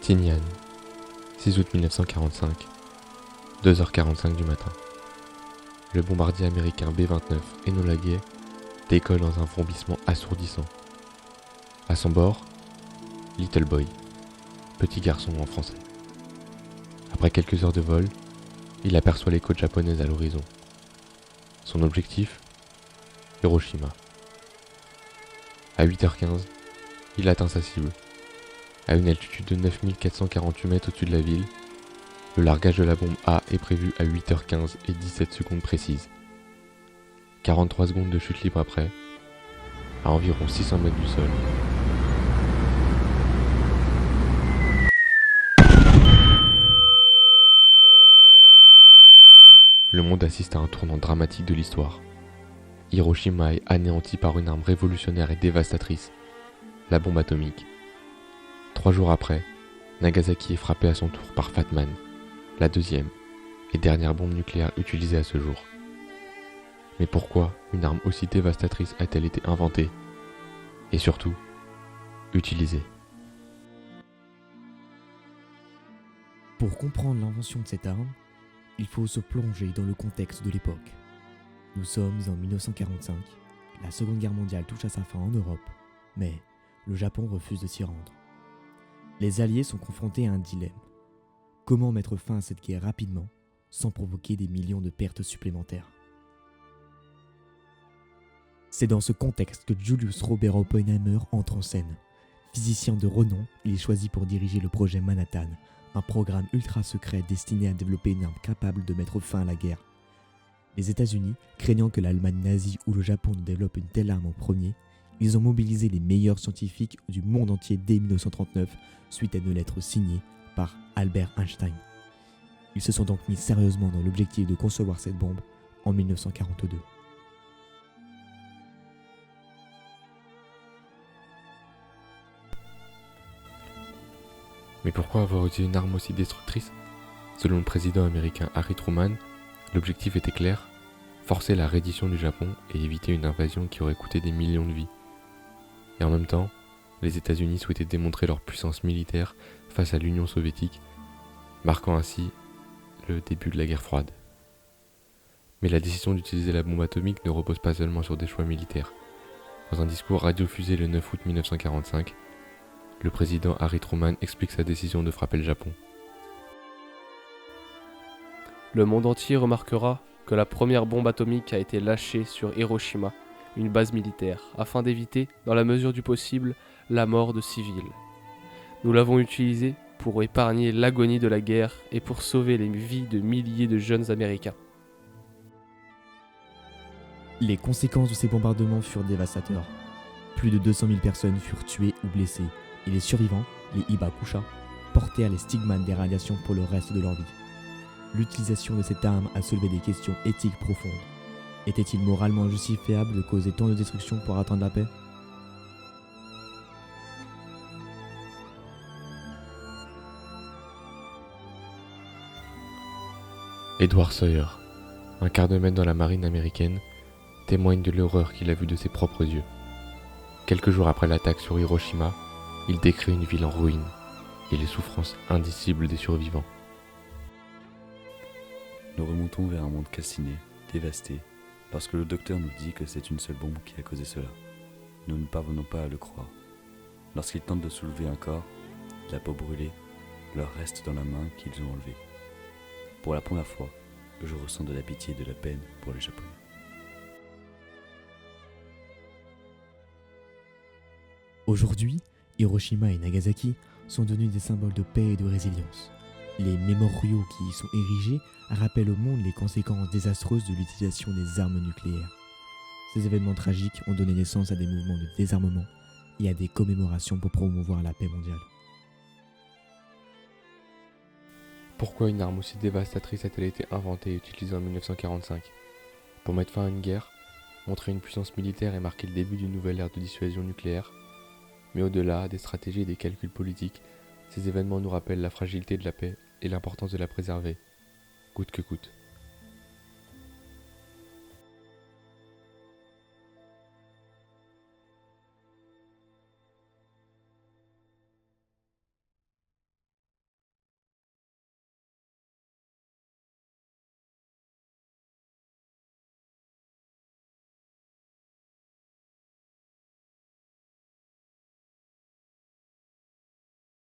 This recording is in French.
Tinian, 6 août 1945, 2h45 du matin. Le bombardier américain B-29 Enola Gay décolle dans un vrombissement assourdissant. À son bord, Little Boy, petit garçon en français. Après quelques heures de vol, il aperçoit les côtes japonaises à l'horizon. Son objectif, Hiroshima. À 8h15, il atteint sa cible. À une altitude de 9448 mètres au-dessus de la ville, le largage de la bombe A est prévu à 8h15 et 17 secondes précises. 43 secondes de chute libre après, à environ 600 mètres du sol. Le monde assiste à un tournant dramatique de l'histoire. Hiroshima est anéanti par une arme révolutionnaire et dévastatrice, la bombe atomique. 3 jours après, Nagasaki est frappé à son tour par Fat Man, la deuxième et dernière bombe nucléaire utilisée à ce jour. Mais pourquoi une arme aussi dévastatrice a-t-elle été inventée et surtout, utilisée? Pour comprendre l'invention de cette arme, il faut se plonger dans le contexte de l'époque. Nous sommes en 1945, la Seconde Guerre mondiale touche à sa fin en Europe, mais le Japon refuse de s'y rendre. Les Alliés sont confrontés à un dilemme. Comment mettre fin à cette guerre rapidement, sans provoquer des millions de pertes supplémentaires? C'est dans ce contexte que Julius Robert Oppenheimer entre en scène. Physicien de renom, il est choisi pour diriger le projet Manhattan, un programme ultra secret destiné à développer une arme capable de mettre fin à la guerre. Les États-Unis, craignant que l'Allemagne nazie ou le Japon ne développent une telle arme en premier, ils ont mobilisé les meilleurs scientifiques du monde entier dès 1939 suite à une lettre signée par Albert Einstein. Ils se sont donc mis sérieusement dans l'objectif de concevoir cette bombe en 1942. Mais pourquoi avoir utilisé une arme aussi destructrice? Selon le président américain Harry Truman, l'objectif était clair, forcer la reddition du Japon et éviter une invasion qui aurait coûté des millions de vies. Et en même temps, les États-Unis souhaitaient démontrer leur puissance militaire face à l'Union soviétique, marquant ainsi le début de la guerre froide. Mais la décision d'utiliser la bombe atomique ne repose pas seulement sur des choix militaires. Dans un discours radiofusé le 9 août 1945, le président Harry Truman explique sa décision de frapper le Japon. Le monde entier remarquera que la première bombe atomique a été lâchée sur Hiroshima, une base militaire, afin d'éviter, dans la mesure du possible, la mort de civils. Nous l'avons utilisée pour épargner l'agonie de la guerre et pour sauver les vies de milliers de jeunes Américains. Les conséquences de ces bombardements furent dévastateurs. Plus de 200 000 personnes furent tuées ou blessées, et les survivants, les Hibakusha, portèrent les stigmates des radiations pour le reste de leur vie. L'utilisation de cette arme a soulevé des questions éthiques profondes. Était-il moralement justifiable de causer tant de destruction pour atteindre la paix? Edward Sawyer, un quart de maître dans la marine américaine, témoigne de l'horreur qu'il a vue de ses propres yeux. Quelques jours après l'attaque sur Hiroshima, il décrit une ville en ruine et les souffrances indicibles des survivants. Nous remontons vers un monde calciné, dévasté, parce que le docteur nous dit que c'est une seule bombe qui a causé cela. Nous ne parvenons pas à le croire. Lorsqu'ils tentent de soulever un corps, la peau brûlée leur reste dans la main qu'ils ont enlevée. Pour la première fois, je ressens de la pitié et de la peine pour les Japonais. Aujourd'hui, Hiroshima et Nagasaki sont devenus des symboles de paix et de résilience. Les mémoriaux qui y sont érigés rappellent au monde les conséquences désastreuses de l'utilisation des armes nucléaires. Ces événements tragiques ont donné naissance à des mouvements de désarmement et à des commémorations pour promouvoir la paix mondiale. Pourquoi une arme aussi dévastatrice a-t-elle été inventée et utilisée en 1945? Pour mettre fin à une guerre, montrer une puissance militaire et marquer le début d'une nouvelle ère de dissuasion nucléaire. Mais au-delà des stratégies et des calculs politiques, ces événements nous rappellent la fragilité de la paix et l'importance de la préserver, coûte que coûte.